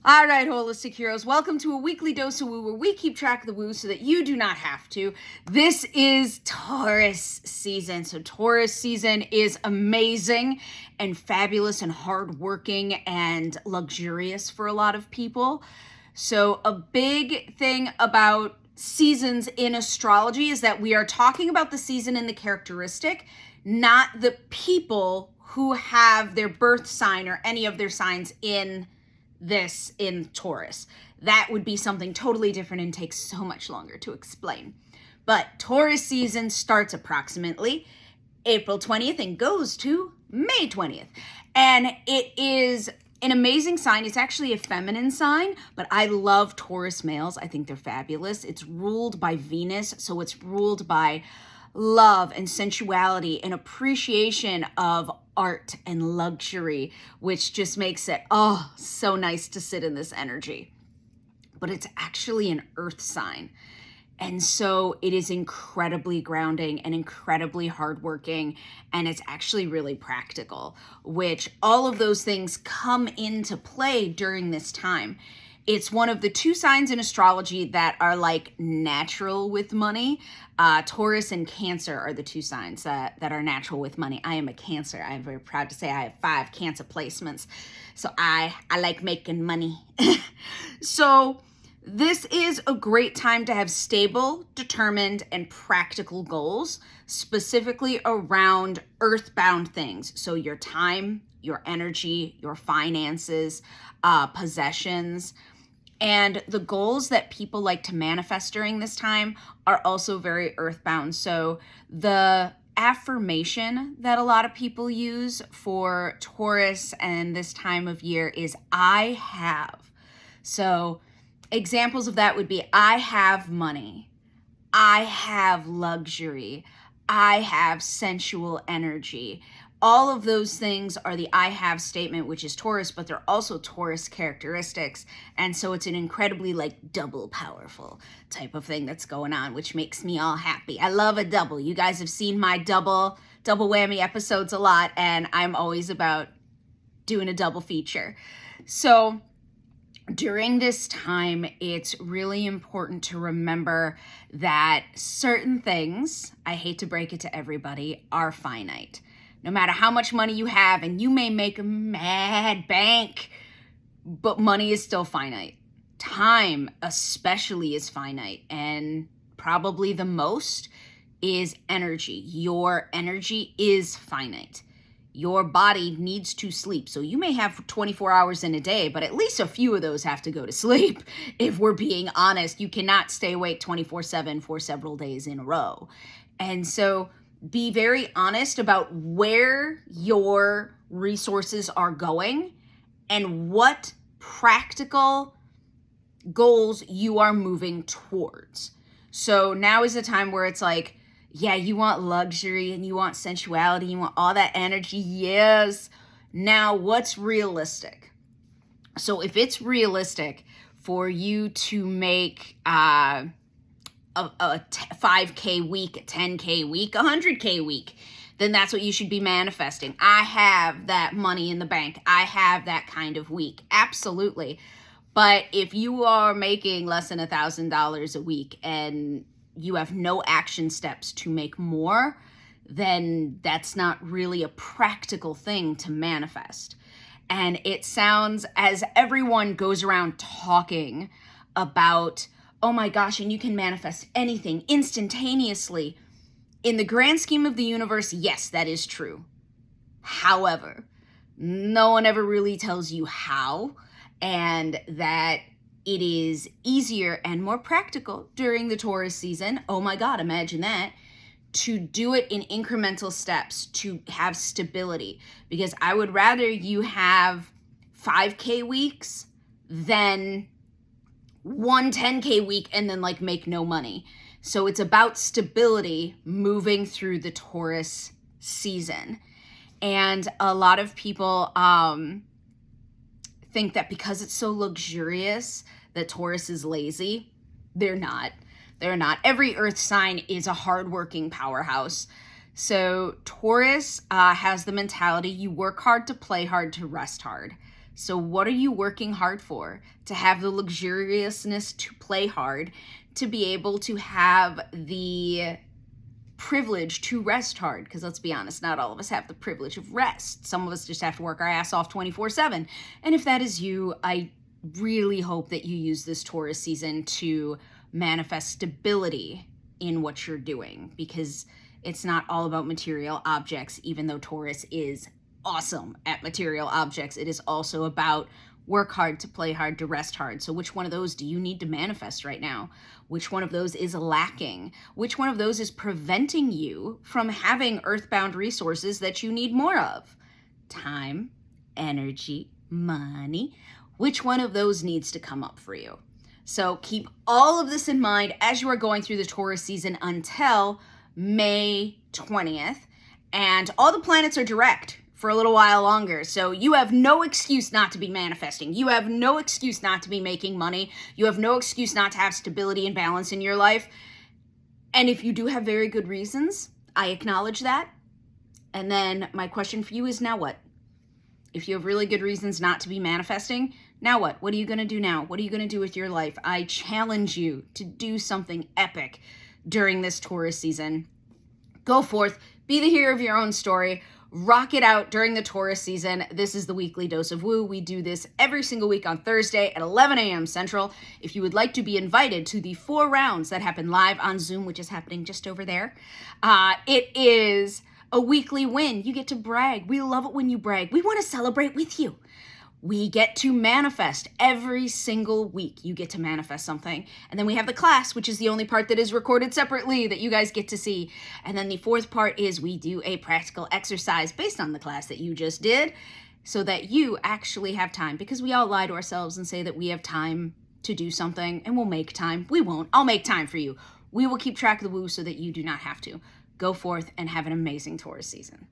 All right, holistic heroes, welcome to a weekly dose of woo where we keep track of the woo so that you do not have to. This is Taurus season. So Taurus season is amazing and fabulous and hardworking and luxurious for a lot of people. So a big thing about seasons in astrology is that we are talking about the season and the characteristic, not the people who have their birth sign or any of their signs in Taurus. That would be something totally different and takes so much longer to explain. But Taurus season starts approximately April 20th and goes to May 20th. And it is an amazing sign. It's actually a feminine sign, but I love Taurus males. I think they're fabulous. It's ruled by Venus, so it's ruled by love and sensuality and appreciation of art and luxury, which just makes it, so nice to sit in this energy. But it's actually an earth sign. And so it is incredibly grounding and incredibly hardworking, and it's actually really practical, which all of those things come into play during this time. It's one of the two signs in astrology that are like natural with money. Taurus and Cancer are the two signs that are natural with money. I am a Cancer. I'm very proud to say I have 5 Cancer placements. So I like making money. So this is a great time to have stable, determined, and practical goals, specifically around earthbound things. So your time, your energy, your finances, possessions. And the goals that people like to manifest during this time are also very earthbound. So the affirmation that a lot of people use for Taurus and this time of year is I have. So examples of that would be I have money, I have luxury, I have sensual energy. All of those things are the I have statement, which is Taurus, but they're also Taurus characteristics. And so it's an incredibly like double powerful type of thing that's going on, which makes me all happy. I love a double. You guys have seen my double whammy episodes a lot, and I'm always about doing a double feature. So during this time, it's really important to remember that certain things, I hate to break it to everybody, are finite. No matter how much money you have, and you may make a mad bank, but money is still finite. Time especially is finite, and probably the most is energy. Your energy is finite. Your body needs to sleep. So you may have 24 hours in a day, but at least a few of those have to go to sleep. If we're being honest, you cannot stay awake 24/7 for several days in a row. And so be very honest about where your resources are going and what practical goals you are moving towards. So now is the time where it's like, yeah, you want luxury and you want sensuality, you want all that energy. Yes. Now, what's realistic? So if it's realistic for you to make a 5K week, a 10K week, a 100K week, then that's what you should be manifesting. I have that money in the bank. I have that kind of week. Absolutely. But if you are making less than $1,000 a week and you have no action steps to make more, then that's not really a practical thing to manifest. And it sounds, as everyone goes around talking about, oh my gosh, and you can manifest anything instantaneously. In the grand scheme of the universe, yes, that is true. However, no one ever really tells you how, and that it is easier and more practical during the Taurus season. Oh my God, imagine that. To do it in incremental steps to have stability. Because I would rather you have 5K weeks than one 10K week and then like make no money. So it's about stability moving through the Taurus season. And a lot of people think that because it's so luxurious that Taurus is lazy. They're not. They're not. Every earth sign is a hardworking powerhouse. So Taurus has the mentality, you work hard to play hard to rest hard. So what are you working hard for? To have the luxuriousness to play hard, to be able to have the privilege to rest hard, because let's be honest, not all of us have the privilege of rest. Some of us just have to work our ass off 24/7. And if that is you, I really hope that you use this Taurus season to manifest stability in what you're doing, because it's not all about material objects. Even though Taurus is awesome at material objects, it is also about work hard to play hard to rest hard. So which one of those do you need to manifest right now? Which one of those is lacking? Which one of those is preventing you from having earthbound resources that you need more of? Time, energy, money. Which one of those needs to come up for you? So keep all of this in mind as you are going through the Taurus season until May 20th. And all the planets are direct for a little while longer. So you have no excuse not to be manifesting. You have no excuse not to be making money. You have no excuse not to have stability and balance in your life. And if you do have very good reasons, I acknowledge that. And then my question for you is, now what? If you have really good reasons not to be manifesting, now what? What are you going to do now? What are you going to do with your life? I challenge you to do something epic during this Taurus season. Go forth, be the hero of your own story. Rock it out during the Taurus season. This is the Weekly Dose of Woo. We do this every single week on Thursday at 11 a.m. Central. If you would like to be invited to the 4 rounds that happen live on Zoom, which is happening just over there, it is a weekly win. You get to brag. We love it when you brag. We want to celebrate with you. We get to manifest every single week. You get to manifest something. And then we have the class, which is the only part that is recorded separately that you guys get to see. And then the 4th part is we do a practical exercise based on the class that you just did, so that you actually have time, because we all lie to ourselves and say that we have time to do something and we'll make time. We won't. I'll make time for you. We will keep track of the woo so that you do not have to. Go forth and have an amazing Taurus season.